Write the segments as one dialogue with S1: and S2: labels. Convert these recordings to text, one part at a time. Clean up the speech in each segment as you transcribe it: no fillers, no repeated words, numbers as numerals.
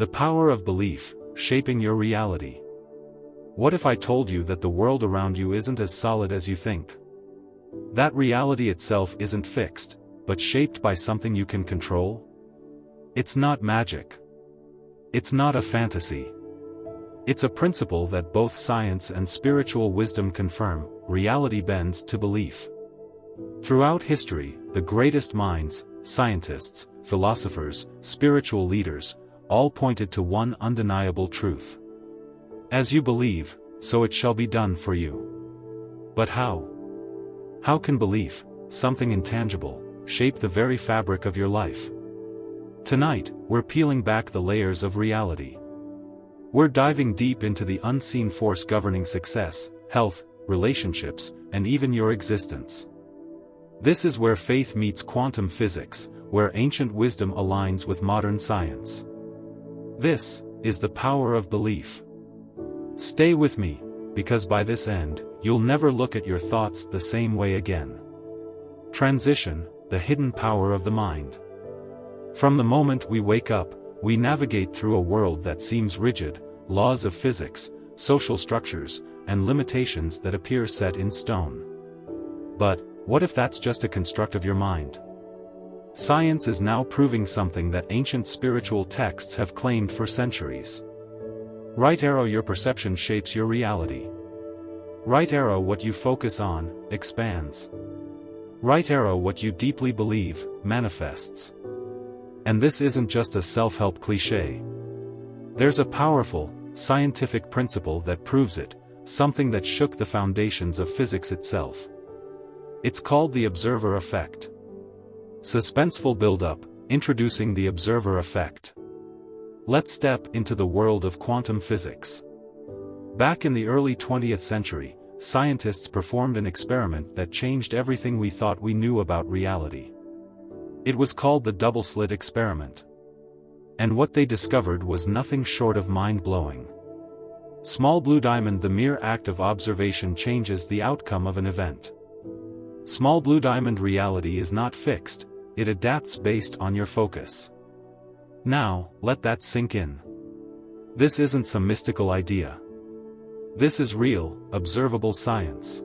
S1: The power of belief, shaping your reality. What if I told you that the world around you isn't as solid as you think? That reality itself isn't fixed, but shaped by something you can control? It's not magic. It's not a fantasy. It's a principle that both science and spiritual wisdom confirm: reality bends to belief. Throughout history, the greatest minds, scientists, philosophers, spiritual leaders, all pointed to one undeniable truth. As you believe, so it shall be done for you. But how? How can belief, something intangible, shape the very fabric of your life? Tonight, we're peeling back the layers of reality. We're diving deep into the unseen force governing success, health, relationships, and even your existence. This is where faith meets quantum physics, where ancient wisdom aligns with modern science. This is the power of belief. Stay with me, because by this end, you'll never look at your thoughts the same way again. Transition, the hidden power of the mind. From the moment we wake up, we navigate through a world that seems rigid: laws of physics, social structures, and limitations that appear set in stone. But what if that's just a construct of your mind? Science is now proving something that ancient spiritual texts have claimed for centuries. Right arrow, your perception shapes your reality. Right arrow, what you focus on, expands. Right arrow, what you deeply believe, manifests. And this isn't just a self-help cliché. There's a powerful, scientific principle that proves it, something that shook the foundations of physics itself. It's called the observer effect. Suspenseful build-up, introducing the observer effect. Let's step into the world of quantum physics. Back in the early 20th century, scientists performed an experiment that changed everything we thought we knew about reality. It was called the double-slit experiment. And what they discovered was nothing short of mind-blowing. Small blue diamond: the mere act of observation changes the outcome of an event. Small blue diamond: reality is not fixed, it adapts based on your focus. Now, let that sink in. This isn't some mystical idea. This is real, observable science.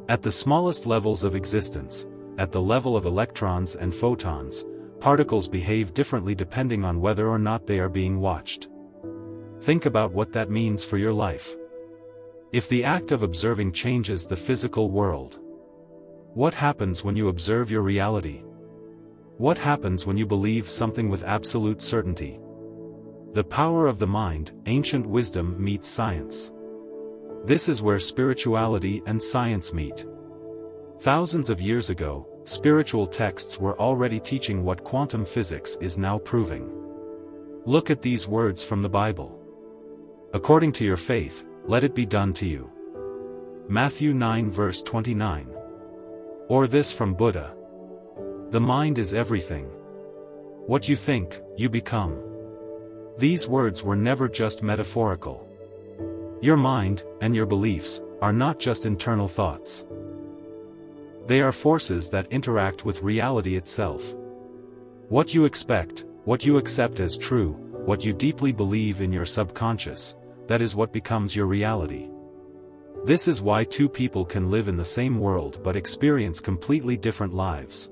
S1: At the smallest levels of existence, at the level of electrons and photons, particles behave differently depending on whether or not they are being watched. Think about what that means for your life. If the act of observing changes the physical world, what happens when you observe your reality? What happens when you believe something with absolute certainty? The power of the mind, ancient wisdom meets science. This is where spirituality and science meet. Thousands of years ago, spiritual texts were already teaching what quantum physics is now proving. Look at these words from the Bible. According to your faith, let it be done to you. Matthew 9 verse 29. Or this from Buddha. The mind is everything. What you think, you become. These words were never just metaphorical. Your mind, and your beliefs, are not just internal thoughts. They are forces that interact with reality itself. What you expect, what you accept as true, what you deeply believe in your subconscious, that is what becomes your reality. This is why two people can live in the same world but experience completely different lives.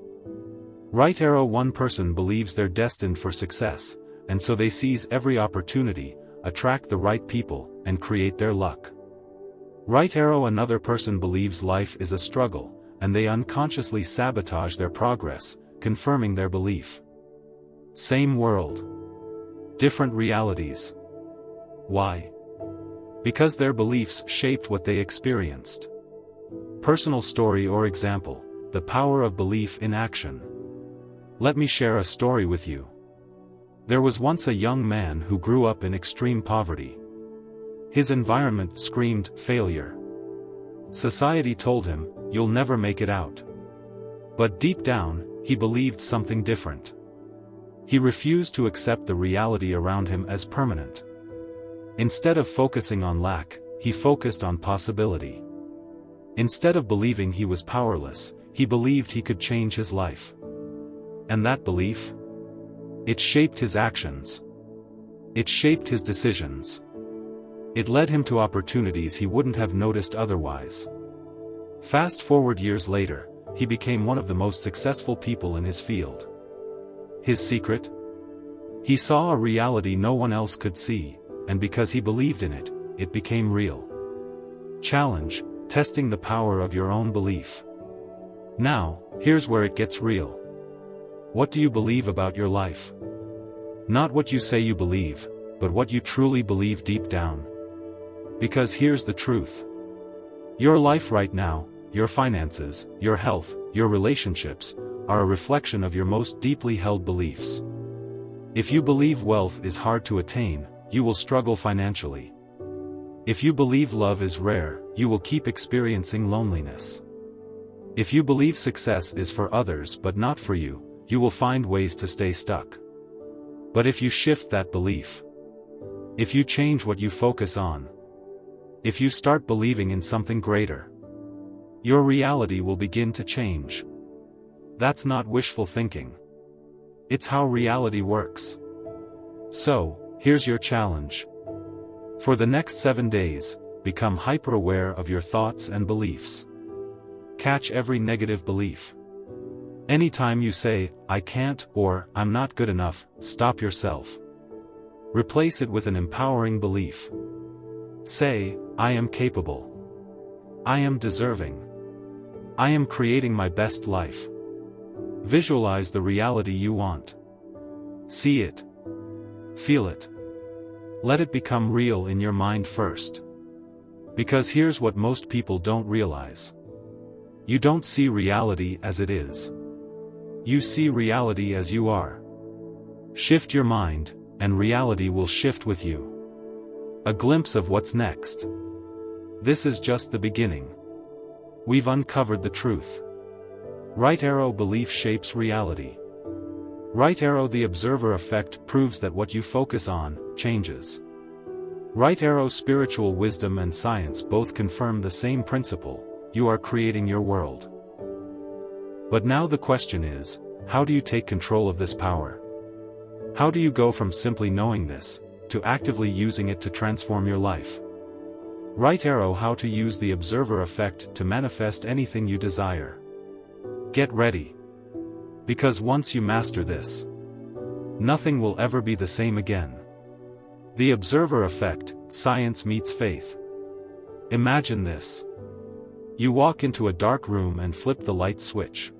S1: Right arrow: one person believes they're destined for success, and so they seize every opportunity, attract the right people, and create their luck. Right arrow: another person believes life is a struggle, and they unconsciously sabotage their progress, confirming their belief. Same world. Different realities. Why? Because their beliefs shaped what they experienced. Personal story or example: the power of belief in action. Let me share a story with you. There was once a young man who grew up in extreme poverty. His environment screamed failure. Society told him, "You'll never make it out." But deep down, he believed something different. He refused to accept the reality around him as permanent. Instead of focusing on lack, he focused on possibility. Instead of believing he was powerless, he believed he could change his life. And that belief? It shaped his actions. It shaped his decisions. It led him to opportunities he wouldn't have noticed otherwise. Fast forward years later, he became one of the most successful people in his field. His secret? He saw a reality no one else could see, and because he believed in it, it became real. Challenge: testing the power of your own belief. Now, here's where it gets real. What do you believe about your life? Not what you say you believe, but what you truly believe deep down. Because here's the truth. Your life right now, your finances, your health, your relationships, are a reflection of your most deeply held beliefs. If you believe wealth is hard to attain, you will struggle financially. If you believe love is rare, you will keep experiencing loneliness. If you believe success is for others but not for you, you will find ways to stay stuck. But if you shift that belief, if you change what you focus on, if you start believing in something greater, your reality will begin to change. That's not wishful thinking. It's how reality works. So, here's your challenge. For the next 7 days, become hyper-aware of your thoughts and beliefs. Catch every negative belief. Anytime you say, "I can't," or "I'm not good enough," stop yourself. Replace it with an empowering belief. Say, "I am capable. I am deserving. I am creating my best life." Visualize the reality you want. See it. Feel it. Let it become real in your mind first. Because here's what most people don't realize. You don't see reality as it is. You see reality as you are. Shift your mind, and reality will shift with you. A glimpse of what's next. This is just the beginning. We've uncovered the truth. Right arrow belief shapes reality. Right arrow the observer effect proves that what you focus on changes. Right arrow spiritual wisdom and science both confirm the same principle: you are creating your world. But now the question is, how do you take control of this power? How do you go from simply knowing this, to actively using it to transform your life? Right arrow how to use the observer effect to manifest anything you desire. Get ready. Because once you master this, nothing will ever be the same again. The observer effect, science meets faith. Imagine this. You walk into a dark room and flip the light switch.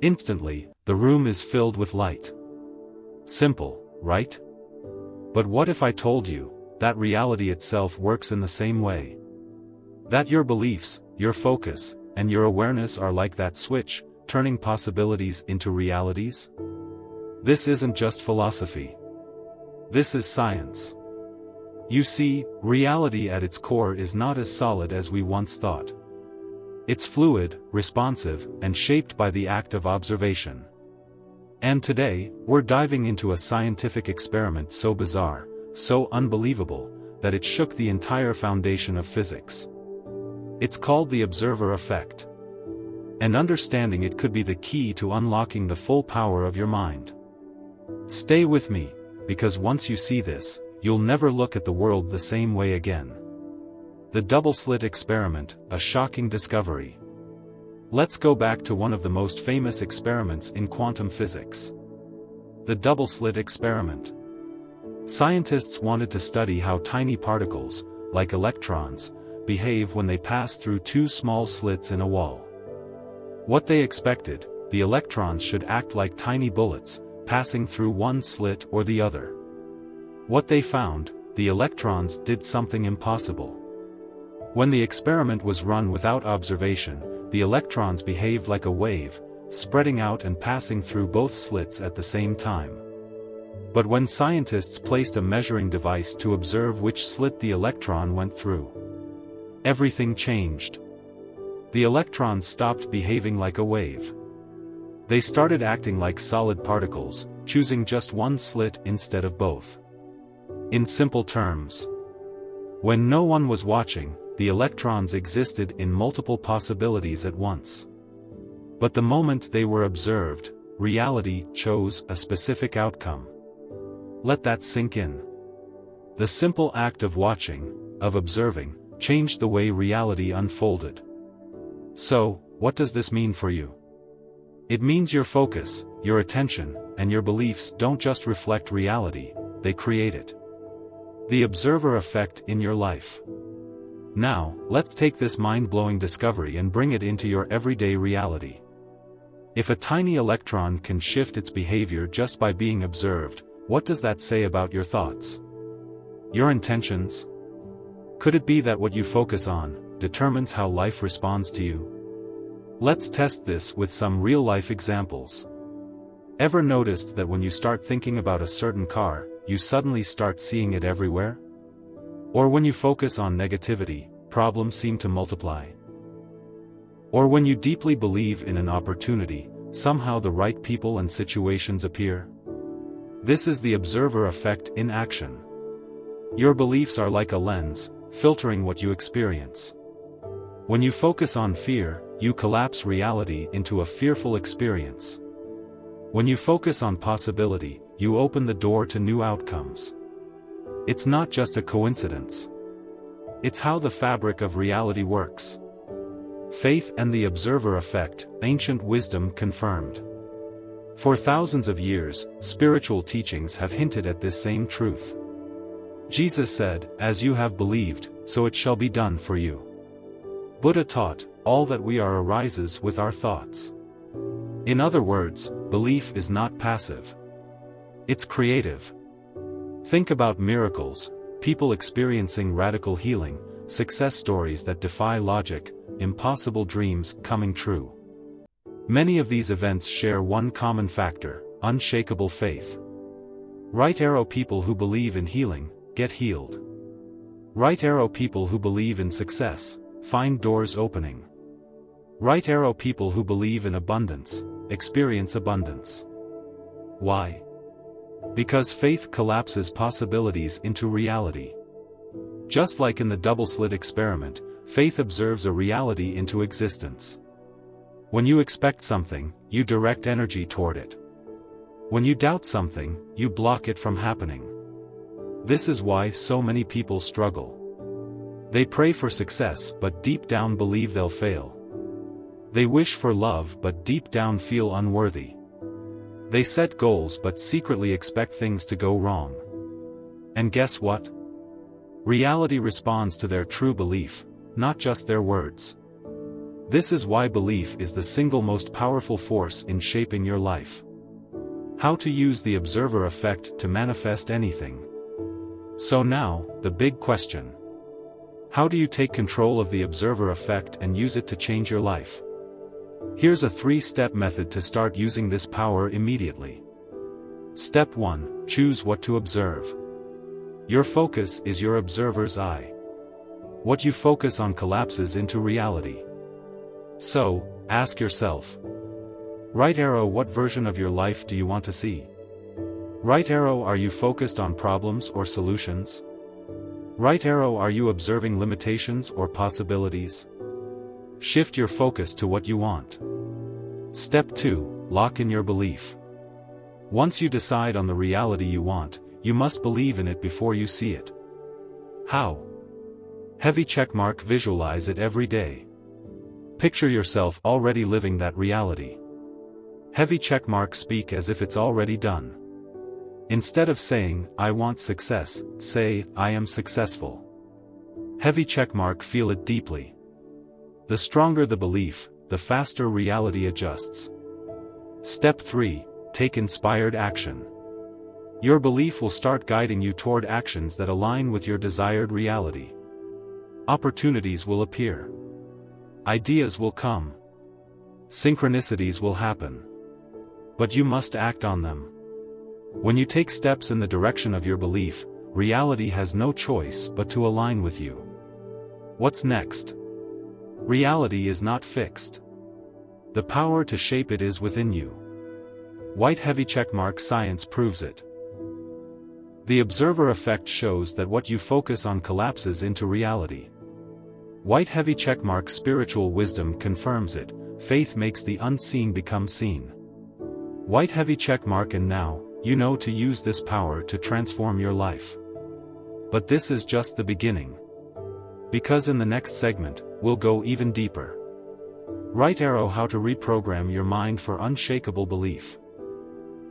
S1: Instantly, the room is filled with light. Simple, right? But what if I told you that reality itself works in the same way? That your beliefs, your focus, and your awareness are like that switch, turning possibilities into realities? This isn't just philosophy. This is science. You see, reality at its core is not as solid as we once thought. It's fluid, responsive, and shaped by the act of observation. And today, we're diving into a scientific experiment so bizarre, so unbelievable, that it shook the entire foundation of physics. It's called the observer effect. And understanding it could be the key to unlocking the full power of your mind. Stay with me, because once you see this, you'll never look at the world the same way again. The double-slit experiment, a shocking discovery. Let's go back to one of the most famous experiments in quantum physics. The double-slit experiment. Scientists wanted to study how tiny particles, like electrons, behave when they pass through two small slits in a wall. What they expected, the electrons should act like tiny bullets, passing through one slit or the other. What they found, the electrons did something impossible. When the experiment was run without observation, the electrons behaved like a wave, spreading out and passing through both slits at the same time. But when scientists placed a measuring device to observe which slit the electron went through, everything changed. The electrons stopped behaving like a wave. They started acting like solid particles, choosing just one slit instead of both. In simple terms, when no one was watching, the electrons existed in multiple possibilities at once. But the moment they were observed, reality chose a specific outcome. Let that sink in. The simple act of watching, of observing, changed the way reality unfolded. So, what does this mean for you? It means your focus, your attention, and your beliefs don't just reflect reality, they create it. The observer effect in your life. Now, let's take this mind-blowing discovery and bring it into your everyday reality. If a tiny electron can shift its behavior just by being observed, what does that say about your thoughts? Your intentions? Could it be that what you focus on determines how life responds to you? Let's test this with some real-life examples. Ever noticed that when you start thinking about a certain car, you suddenly start seeing it everywhere? Or when you focus on negativity, problems seem to multiply? Or when you deeply believe in an opportunity, somehow the right people and situations appear? This is the observer effect in action. Your beliefs are like a lens, filtering what you experience. When you focus on fear, you collapse reality into a fearful experience. When you focus on possibility, you open the door to new outcomes. It's not just a coincidence. It's how the fabric of reality works. Faith and the observer effect, ancient wisdom confirmed. For thousands of years, spiritual teachings have hinted at this same truth. Jesus said, "As you have believed, so it shall be done for you." Buddha taught, "All that we are arises with our thoughts." In other words, belief is not passive. It's creative. Think about miracles, people experiencing radical healing, success stories that defy logic, impossible dreams coming true. Many of these events share one common factor: unshakable faith. Right arrow people who believe in healing, get healed. Right arrow people who believe in success, find doors opening. Right arrow people who believe in abundance, experience abundance. Why? Because faith collapses possibilities into reality. Just like in the double-slit experiment, faith observes a reality into existence. When you expect something, you direct energy toward it. When you doubt something, you block it from happening. This is why so many people struggle. They pray for success but deep down believe they'll fail. They wish for love but deep down feel unworthy. They set goals but secretly expect things to go wrong. And guess what? Reality responds to their true belief, not just their words. This is why belief is the single most powerful force in shaping your life. How to use the observer effect to manifest anything. So now, the big question. How do you take control of the observer effect and use it to change your life? Here's a 3-step method to start using this power immediately. Step 1. Choose what to observe. Your focus is your observer's eye. What you focus on collapses into reality. So, ask yourself. Right arrow, what version of your life do you want to see? Right arrow, are you focused on problems or solutions? Right arrow, are you observing limitations or possibilities? Shift your focus to what you want. Step 2. Lock in your belief. Once you decide on the reality you want, you must believe in it before you see it. How? Heavy checkmark. Visualize it every day. Picture yourself already living that reality. Heavy checkmark. Speak as if it's already done. Instead of saying, "I want success," say, "I am successful." Heavy checkmark. Feel it deeply. The stronger the belief, the faster reality adjusts. Step 3. Take inspired action. Your belief will start guiding you toward actions that align with your desired reality. Opportunities will appear. Ideas will come. Synchronicities will happen. But you must act on them. When you take steps in the direction of your belief, reality has no choice but to align with you. What's next? Reality is not fixed. The power to shape it is within you. White heavy checkmark. Science proves it. The observer effect shows that what you focus on collapses into reality. White heavy checkmark. Spiritual wisdom confirms it. Faith makes the unseen become seen. White heavy checkmark. And now, you know to use this power to transform your life. But this is just the beginning. Because in the next segment, we'll go even deeper. Right arrow: how to reprogram your mind for unshakable belief.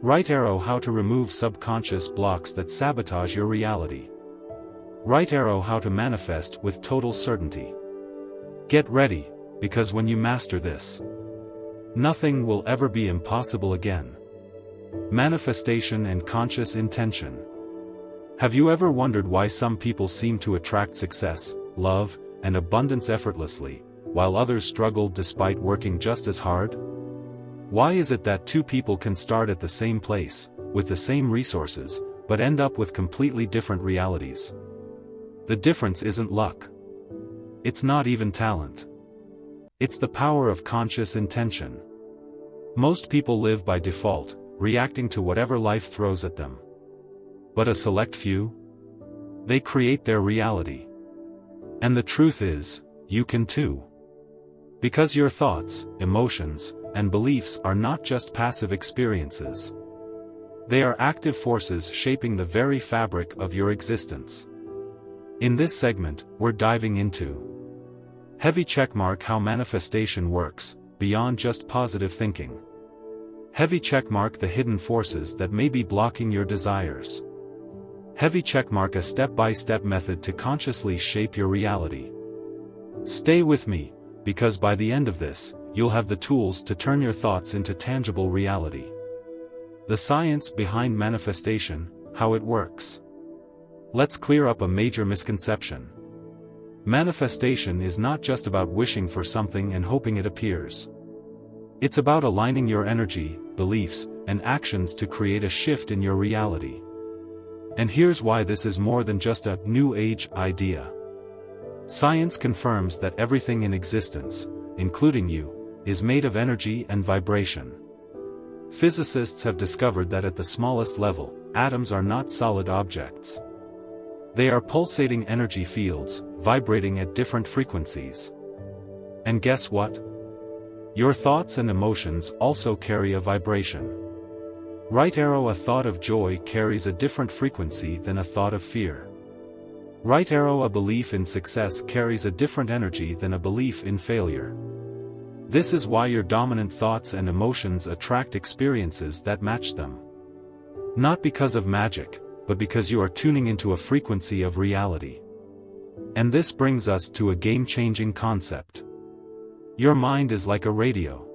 S1: Right arrow: how to remove subconscious blocks that sabotage your reality. Right arrow: how to manifest with total certainty. Get ready, because when you master this, nothing will ever be impossible again. Manifestation and conscious intention. Have you ever wondered why some people seem to attract success, love, and abundance effortlessly, while others struggle despite working just as hard? Why is it that two people can start at the same place, with the same resources, but end up with completely different realities? The difference isn't luck. It's not even talent. It's the power of conscious intention. Most people live by default, reacting to whatever life throws at them. But a select few? They create their reality. And the truth is, you can too. Because your thoughts, emotions, and beliefs are not just passive experiences. They are active forces shaping the very fabric of your existence. In this segment, we're diving into heavy checkmark: how manifestation works, beyond just positive thinking. Heavy checkmark: the hidden forces that may be blocking your desires. Heavy checkmark: a step-by-step method to consciously shape your reality. Stay with me, because by the end of this, you'll have the tools to turn your thoughts into tangible reality. The science behind manifestation, how it works. Let's clear up a major misconception. Manifestation is not just about wishing for something and hoping it appears. It's about aligning your energy, beliefs, and actions to create a shift in your reality. And here's why this is more than just a New Age idea. Science confirms that everything in existence, including you, is made of energy and vibration. Physicists have discovered that at the smallest level, atoms are not solid objects. They are pulsating energy fields, vibrating at different frequencies. And guess what? Your thoughts and emotions also carry a vibration. Right arrow: a thought of joy carries a different frequency than a thought of fear. Right arrow: a belief in success carries a different energy than a belief in failure. This is why your dominant thoughts and emotions attract experiences that match them. Not because of magic, but because you are tuning into a frequency of reality. And this brings us to a game-changing concept. Your mind is like a radio.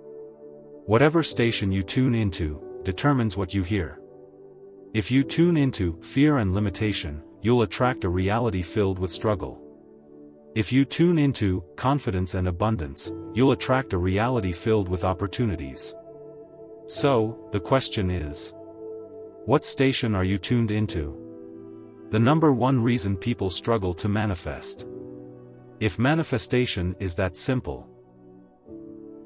S1: Whatever station you tune into determines what you hear. If you tune into fear and limitation, you'll attract a reality filled with struggle. If you tune into confidence and abundance, you'll attract a reality filled with opportunities. So, the question is, what station are you tuned into? The number one reason people struggle to manifest. If manifestation is that simple,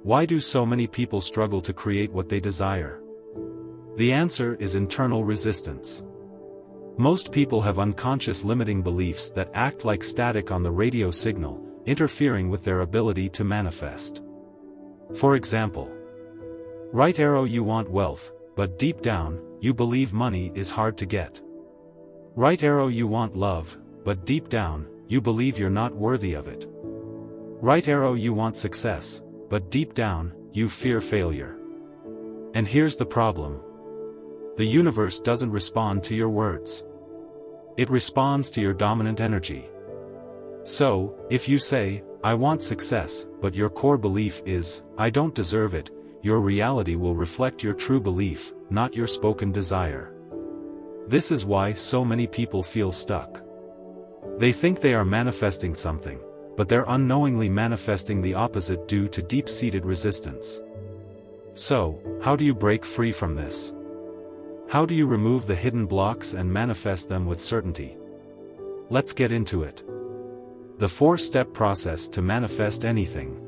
S1: why do so many people struggle to create what they desire? The answer is internal resistance. Most people have unconscious limiting beliefs that act like static on the radio signal, interfering with their ability to manifest. For example, right arrow: you want wealth, but deep down, you believe money is hard to get. Right arrow: you want love, but deep down, you believe you're not worthy of it. Right arrow: you want success, but deep down, you fear failure. And here's the problem. The universe doesn't respond to your words. It responds to your dominant energy. So, if you say, "I want success," but your core belief is, "I don't deserve it," your reality will reflect your true belief, not your spoken desire. This is why so many people feel stuck. They think they are manifesting something, but they're unknowingly manifesting the opposite due to deep-seated resistance. So, how do you break free from this? How do you remove the hidden blocks and manifest them with certainty? Let's get into it. The 4-step process to manifest anything.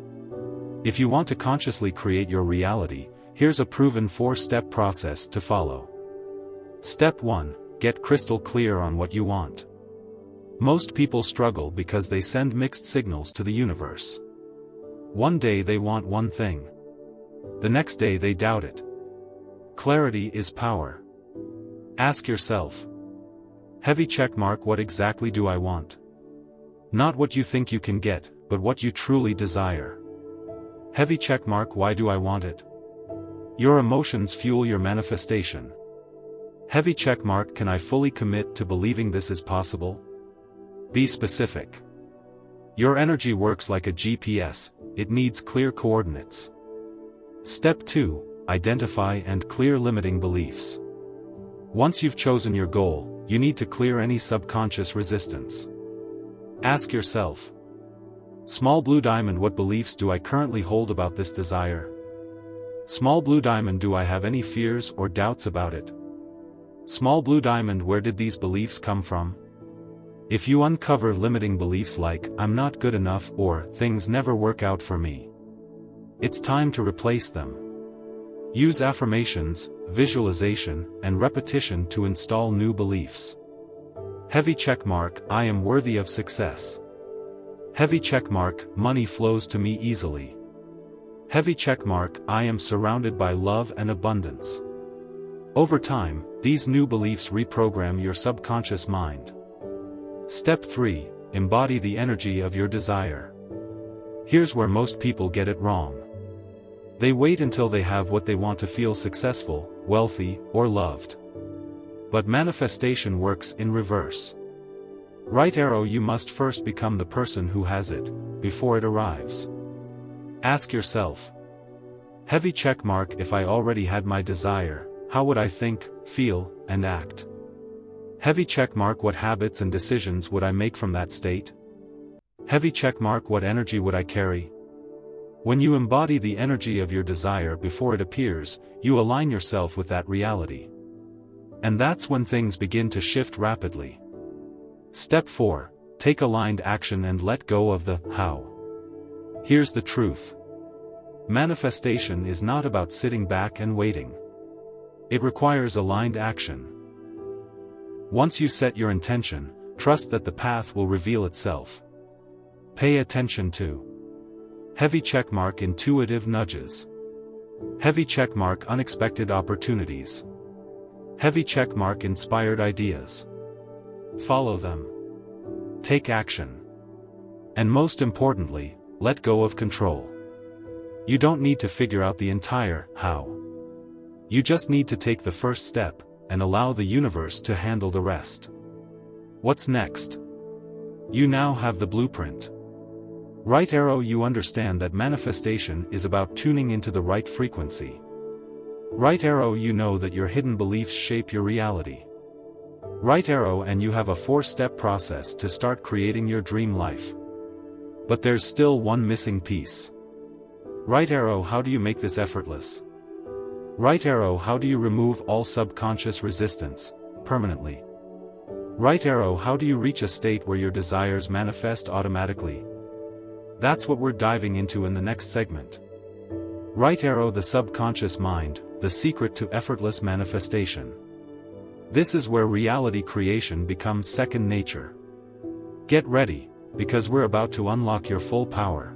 S1: If you want to consciously create your reality, here's a proven 4-step process to follow. Step 1. Get crystal clear on what you want. Most people struggle because they send mixed signals to the universe. One day they want one thing. The next day they doubt it. Clarity is power. Ask yourself, Heavy check mark. What exactly do I want? Not what you think you can get, but what you truly desire. Heavy check mark. Why do I want it? Your emotions fuel your manifestation. Heavy check mark. Can I fully commit to believing this is possible? Be specific. Your energy works like a GPS, it needs clear coordinates. Step 2. Identify and clear limiting beliefs. Once you've chosen your goal, you need to clear any subconscious resistance. Ask yourself, small blue diamond, what beliefs do I currently hold about this desire? Small blue diamond, do I have any fears or doubts about it? Small blue diamond, where did these beliefs come from? If you uncover limiting beliefs like, I'm not good enough, or, things never work out for me, it's time to replace them. Use affirmations, visualization, and repetition to install new beliefs. Heavy check mark. I am worthy of success. Heavy check mark. Money flows to me easily. Heavy check mark. I am surrounded by love and abundance. Over time, these new beliefs reprogram your subconscious mind. Step 3. Embody the energy of your desire. Here's where most people get it wrong. They wait until they have what they want to feel successful, wealthy, or loved. But manifestation works in reverse. Right arrow. You must first become the person who has it, before it arrives. Ask yourself, heavy check mark, if I already had my desire, how would I think, feel, and act? Heavy check mark. What habits and decisions would I make from that state? Heavy check mark. What energy would I carry? When you embody the energy of your desire before it appears, you align yourself with that reality. And that's when things begin to shift rapidly. Step 4. Take aligned action and let go of the how. Here's the truth. Manifestation is not about sitting back and waiting. It requires aligned action. Once you set your intention, trust that the path will reveal itself. Pay attention to heavy check mark. Intuitive nudges. Heavy check mark. Unexpected opportunities. Heavy check mark. Inspired ideas. Follow them. Take action. And most importantly, let go of control. You don't need to figure out the entire how. You just need to take the first step, and allow the universe to handle the rest. What's next? You now have the blueprint. Right arrow. You understand that manifestation is about tuning into the right frequency. Right arrow. You know that your hidden beliefs shape your reality. Right arrow. And you have a 4-step process to start creating your dream life. But there's still one missing piece. Right arrow. How do you make this effortless? Right arrow. How do you remove all subconscious resistance, permanently? Right arrow. How do you reach a state where your desires manifest automatically? That's what we're diving into in the next segment. Right arrow. The subconscious mind, the secret to effortless manifestation. This is where reality creation becomes second nature. Get ready, because we're about to unlock your full power.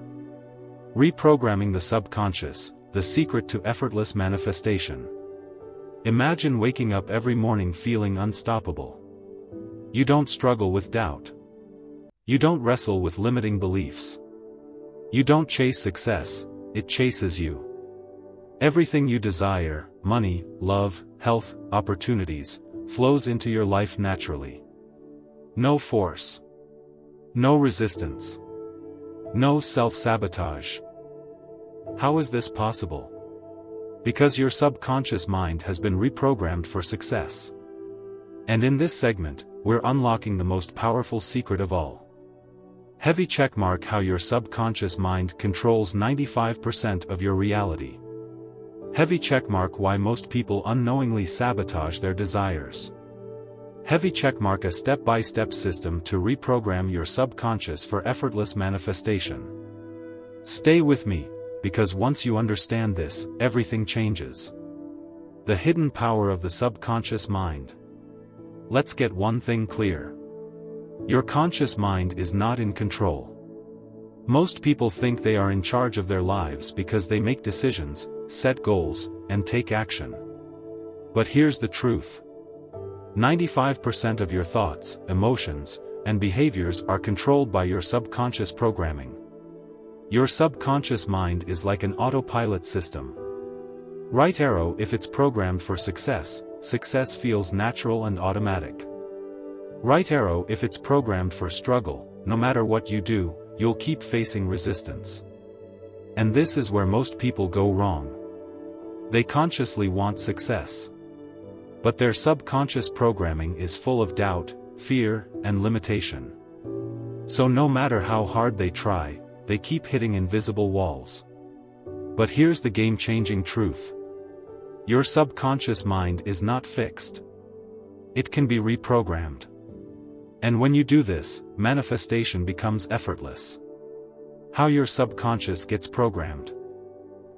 S1: Reprogramming the subconscious, the secret to effortless manifestation. Imagine waking up every morning feeling unstoppable. You don't struggle with doubt. You don't wrestle with limiting beliefs. You don't chase success, it chases you. Everything you desire, money, love, health, opportunities, flows into your life naturally. No force. No resistance. No self-sabotage. How is this possible? Because your subconscious mind has been reprogrammed for success. And in this segment, we're unlocking the most powerful secret of all. Heavy check mark. How your subconscious mind controls 95% of your reality. Heavy check mark. Why most people unknowingly sabotage their desires. Heavy check mark. A step-by-step system to reprogram your subconscious for effortless manifestation. Stay with me, because once you understand this, everything changes. The hidden power of the subconscious mind. Let's get one thing clear. Your conscious mind is not in control. Most people think they are in charge of their lives because they make decisions, set goals, and take action. But here's the truth. 95% of your thoughts, emotions, and behaviors are controlled by your subconscious programming. Your subconscious mind is like an autopilot system. Right arrow: if it's programmed for success, success feels natural and automatic. Right arrow: if it's programmed for struggle, no matter what you do, you'll keep facing resistance. And this is where most people go wrong. They consciously want success, but their subconscious programming is full of doubt, fear, and limitation. So no matter how hard they try, they keep hitting invisible walls. But here's the game-changing truth. Your subconscious mind is not fixed. It can be reprogrammed. And when you do this, manifestation becomes effortless. How your subconscious gets programmed.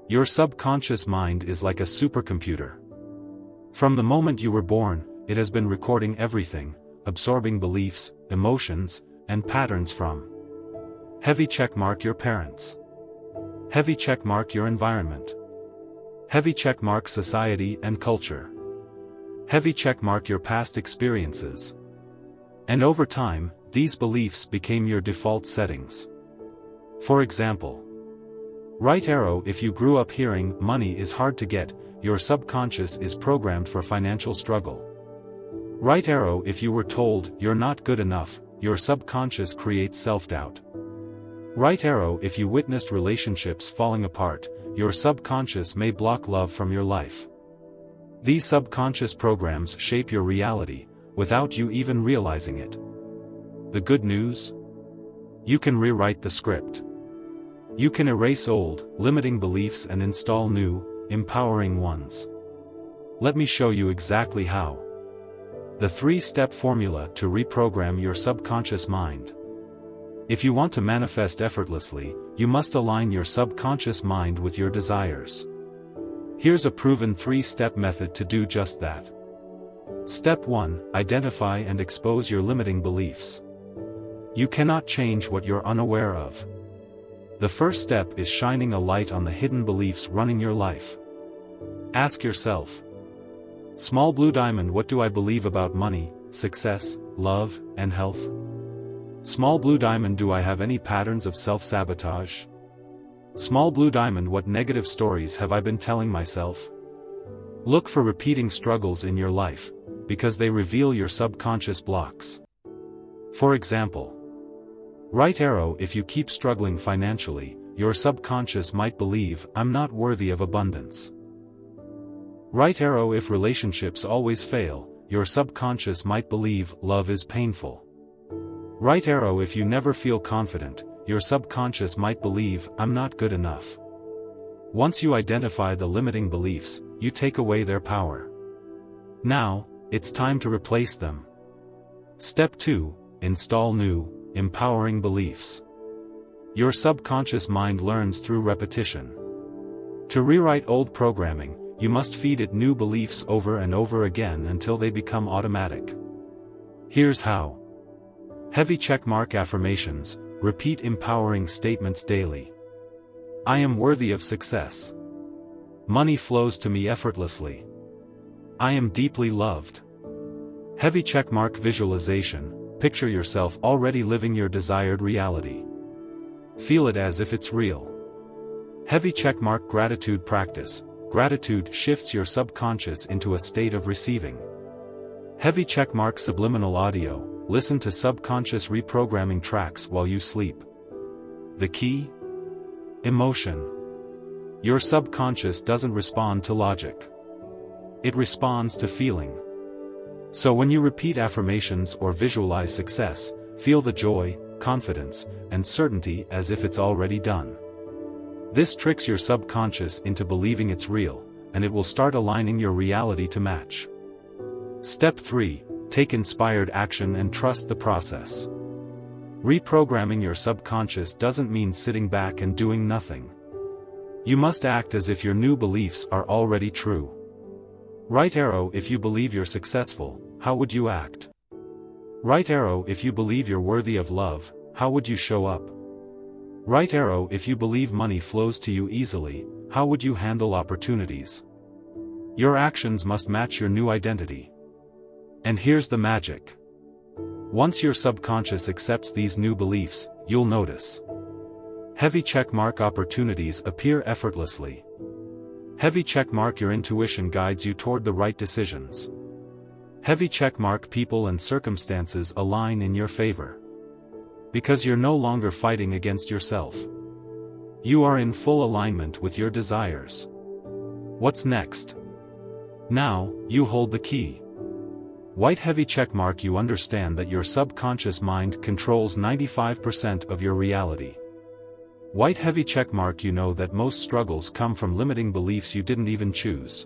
S1: Your subconscious mind is like a supercomputer. From the moment you were born, it has been recording everything, absorbing beliefs, emotions, and patterns from. Heavy checkmark your parents. Heavy checkmark your environment. Heavy checkmark society and culture. Heavy checkmark your past experiences. And over time, these beliefs became your default settings. For example, right arrow: if you grew up hearing money is hard to get, your subconscious is programmed for financial struggle. Right arrow: if you were told you're not good enough, your subconscious creates self-doubt. Right arrow: if you witnessed relationships falling apart, your subconscious may block love from your life. These subconscious programs shape your reality, without you even realizing it. The good news? You can rewrite the script. You can erase old, limiting beliefs and install new, empowering ones. Let me show you exactly how. The 3-step formula to reprogram your subconscious mind. If you want to manifest effortlessly, you must align your subconscious mind with your desires. Here's a proven 3-step method to do just that. Step 1: identify and expose your limiting beliefs. You cannot change what you're unaware of. The first step is shining a light on the hidden beliefs running your life. Ask yourself, small blue diamond: what do I believe about money, success, love, and health? Small blue diamond: do I have any patterns of self-sabotage? Small blue diamond: what negative stories have I been telling myself? Look for repeating struggles in your life, because they reveal your subconscious blocks. For example, right arrow: if you keep struggling financially, your subconscious might believe, I'm not worthy of abundance. Right arrow: if relationships always fail, your subconscious might believe, love is painful. Right arrow: if you never feel confident, your subconscious might believe, I'm not good enough. Once you identify the limiting beliefs, you take away their power. Now, it's time to replace them. Step 2: install new, empowering beliefs. Your subconscious mind learns through repetition. To rewrite old programming, you must feed it new beliefs over and over again until they become automatic. Here's how. Heavy checkmark affirmations: repeat empowering statements daily. I am worthy of success. Money flows to me effortlessly. I am deeply loved. Heavy checkmark visualization: picture yourself already living your desired reality. Feel it as if it's real. Heavy checkmark gratitude practice: gratitude shifts your subconscious into a state of receiving. Heavy checkmark subliminal audio: listen to subconscious reprogramming tracks while you sleep. The key? Emotion. Your subconscious doesn't respond to logic. It responds to feeling. So when you repeat affirmations or visualize success, feel the joy, confidence, and certainty as if it's already done. This tricks your subconscious into believing it's real, and it will start aligning your reality to match. Step 3: take inspired action and trust the process. Reprogramming your subconscious doesn't mean sitting back and doing nothing. You must act as if your new beliefs are already true. Right arrow: if you believe you're successful, how would you act? Right arrow: if you believe you're worthy of love, how would you show up? Right arrow: if you believe money flows to you easily, how would you handle opportunities? Your actions must match your new identity. And here's the magic. Once your subconscious accepts these new beliefs, you'll notice. Heavy checkmark opportunities appear effortlessly. Heavy checkmark your intuition guides you toward the right decisions. Heavy checkmark people and circumstances align in your favor. Because you're no longer fighting against yourself. You are in full alignment with your desires. What's next? Now, you hold the key. White heavy checkmark. You understand that your subconscious mind controls 95% of your reality. White heavy checkmark. You know that most struggles come from limiting beliefs you didn't even choose.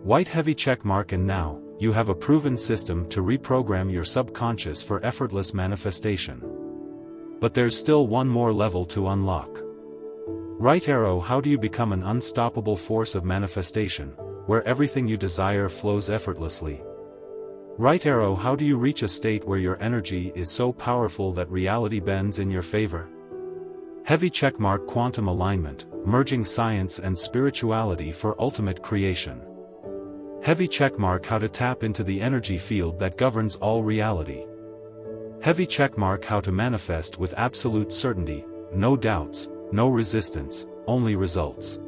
S1: White heavy checkmark. And now, you have a proven system to reprogram your subconscious for effortless manifestation. But there's still one more level to unlock. Right arrow. How do you become an unstoppable force of manifestation, where everything you desire flows effortlessly? Right arrow. How do you reach a state where your energy is so powerful that reality bends in your favor? Heavy checkmark. Quantum alignment, merging science and spirituality for ultimate creation. Heavy checkmark. How to tap into the energy field that governs all reality. Heavy checkmark. How to manifest with absolute certainty, no doubts, no resistance, only results.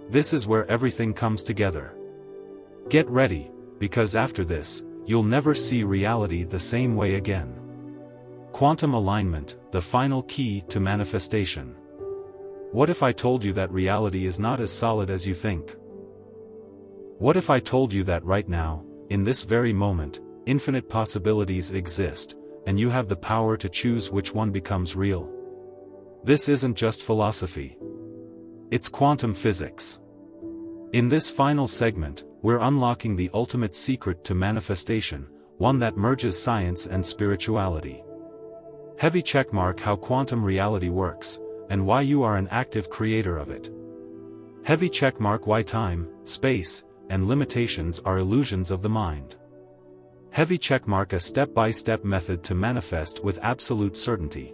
S1: This is where everything comes together. Get ready, because after this, you'll never see reality the same way again. Quantum alignment, the final key to manifestation. What if I told you that reality is not as solid as you think? What if I told you that right now, in this very moment, infinite possibilities exist, and you have the power to choose which one becomes real? This isn't just philosophy. It's quantum physics. In this final segment, we're unlocking the ultimate secret to manifestation, one that merges science and spirituality. Heavy checkmark. How quantum reality works, and why you are an active creator of it. Heavy checkmark. Why time, space, and limitations are illusions of the mind. Heavy checkmark. A step-by-step method to manifest with absolute certainty.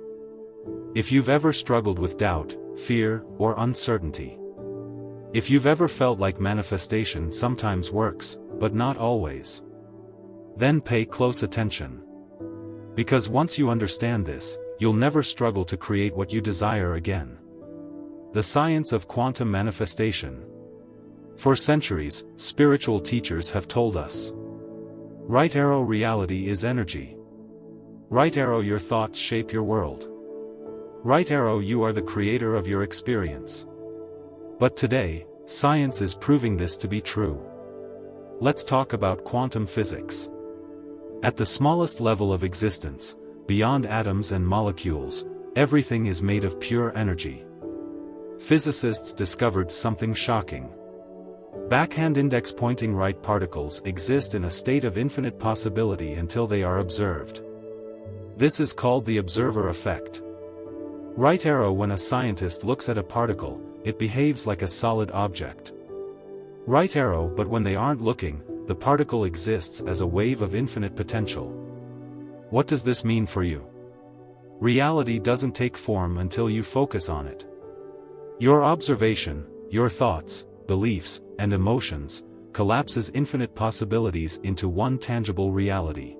S1: If you've ever struggled with doubt, fear, or uncertainty. If you've ever felt like manifestation sometimes works, but not always. Then pay close attention. Because once you understand this, you'll never struggle to create what you desire again. The science of quantum manifestation. For centuries, spiritual teachers have told us. Right arrow. Reality is energy. Right arrow. Your thoughts shape your world. Right arrow. You are the creator of your experience. But today, science is proving this to be true. Let's talk about quantum physics. At the smallest level of existence, beyond atoms and molecules, everything is made of pure energy. Physicists discovered something shocking. Backhand index pointing right particles exist in a state of infinite possibility until they are observed. This is called the observer effect. Right arrow. When a scientist looks at a particle, it behaves like a solid object. Right arrow. But when they aren't looking, the particle exists as a wave of infinite potential. What does this mean for you? Reality doesn't take form until you focus on it. Your observation, your thoughts, beliefs, and emotions, collapses infinite possibilities into one tangible reality.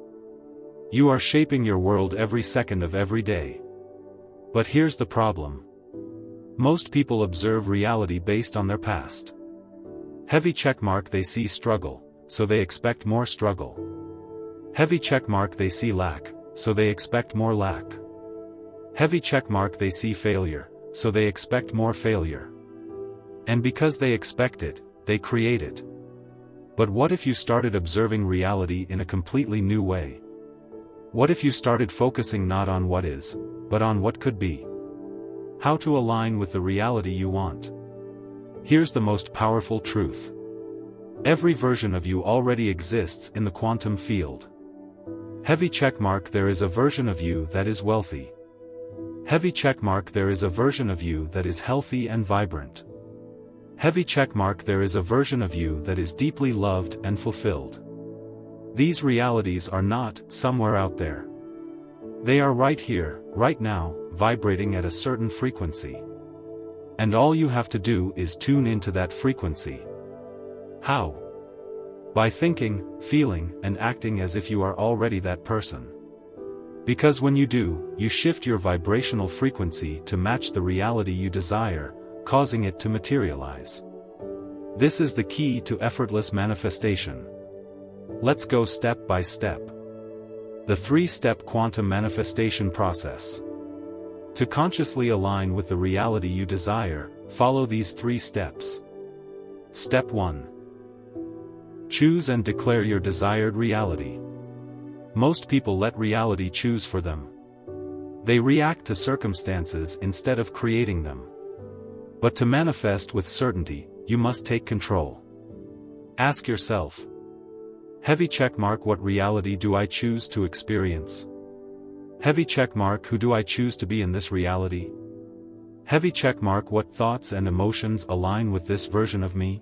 S1: You are shaping your world every second of every day. But here's the problem. Most people observe reality based on their past. Heavy checkmark. They see struggle, so they expect more struggle. Heavy checkmark. They see lack, so they expect more lack. Heavy checkmark. They see failure, so they expect more failure. And because they expect it, they create it. But what if you started observing reality in a completely new way? What if you started focusing not on what is, but on what could be? How to align with the reality you want. Here's the most powerful truth. Every version of you already exists in the quantum field. Heavy checkmark. There is a version of you that is wealthy. Heavy checkmark. There is a version of you that is healthy and vibrant. Heavy checkmark. There is a version of you that is deeply loved and fulfilled. These realities are not somewhere out there. They are right here, right now, vibrating at a certain frequency. And all you have to do is tune into that frequency. How? By thinking, feeling, and acting as if you are already that person. Because when you do, you shift your vibrational frequency to match the reality you desire, causing it to materialize. This is the key to effortless manifestation. Let's go step by step. The 3-step quantum manifestation process. To consciously align with the reality you desire, follow these 3 steps. Step 1. Choose and declare your desired reality. Most people let reality choose for them. They react to circumstances instead of creating them. But to manifest with certainty, you must take control. Ask yourself. Heavy checkmark, what reality do I choose to experience? Heavy checkmark, who do I choose to be in this reality? Heavy checkmark, what thoughts and emotions align with this version of me?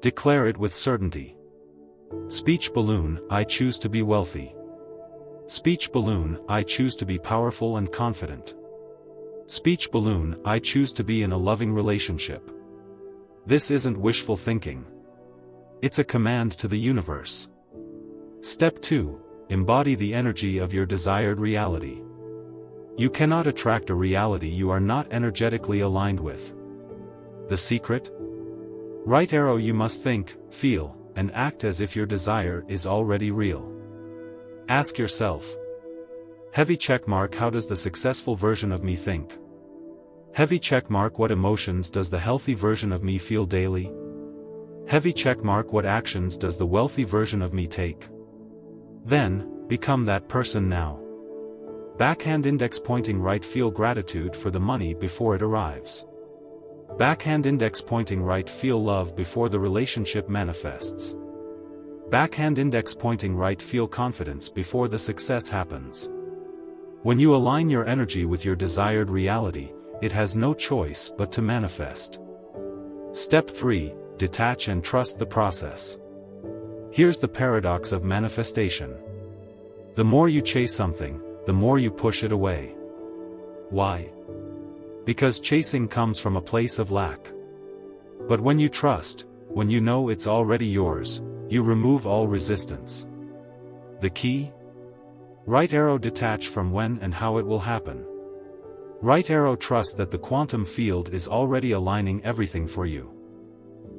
S1: Declare it with certainty. Speech balloon, I choose to be wealthy. Speech balloon, I choose to be powerful and confident. Speech balloon, I choose to be in a loving relationship. This isn't wishful thinking. It's a command to the universe. Step 2. Embody the energy of your desired reality. You cannot attract a reality you are not energetically aligned with. The secret? Right arrow, you must think, feel, and act as if your desire is already real. Ask yourself. Heavy checkmark, how does the successful version of me think? Heavy checkmark, what emotions does the healthy version of me feel daily? Heavy checkmark, what actions does the wealthy version of me take? Then, become that person now. Backhand index pointing right, feel gratitude for the money before it arrives. Backhand index pointing right, feel love before the relationship manifests. Backhand index pointing right, feel confidence before the success happens. When you align your energy with your desired reality, it has no choice but to manifest. Step 3. Detach and trust the process. Here's the paradox of manifestation. The more you chase something, the more you push it away. Why? Because chasing comes from a place of lack. But when you trust, when you know it's already yours, you remove all resistance. The key? Right arrow, detach from when and how it will happen. Right arrow, trust that the quantum field is already aligning everything for you.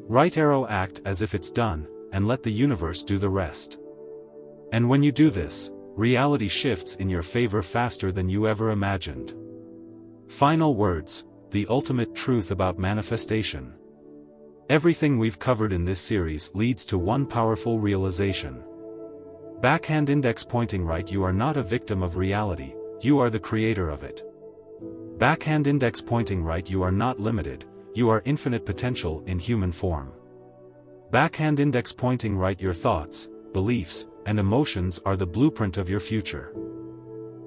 S1: Right arrow, act as if it's done, and let the universe do the rest. And when you do this, reality shifts in your favor faster than you ever imagined. Final words, the ultimate truth about manifestation. Everything we've covered in this series leads to one powerful realization. Backhand index pointing right, you are not a victim of reality, you are the creator of it. Backhand index pointing right, you are not limited, you are infinite potential in human form. Backhand index pointing right, your thoughts, beliefs, and emotions are the blueprint of your future.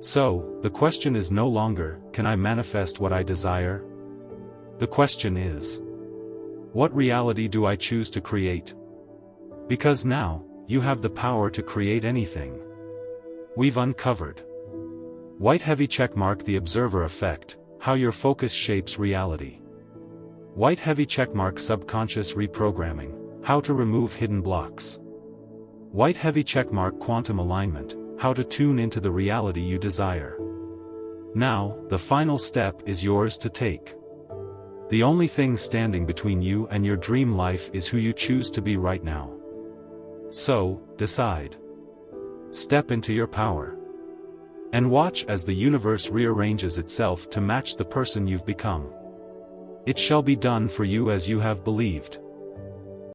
S1: So, the question is no longer, can I manifest what I desire? The question is, what reality do I choose to create? Because now, you have the power to create anything. We've uncovered. White heavy checkmark, the observer effect, how your focus shapes reality. White heavy checkmark, subconscious reprogramming, how to remove hidden blocks. White heavy checkmark, quantum alignment, how to tune into the reality you desire. Now, the final step is yours to take. The only thing standing between you and your dream life is who you choose to be right now. So, decide. Step into your power. And watch as the universe rearranges itself to match the person you've become. It shall be done for you as you have believed.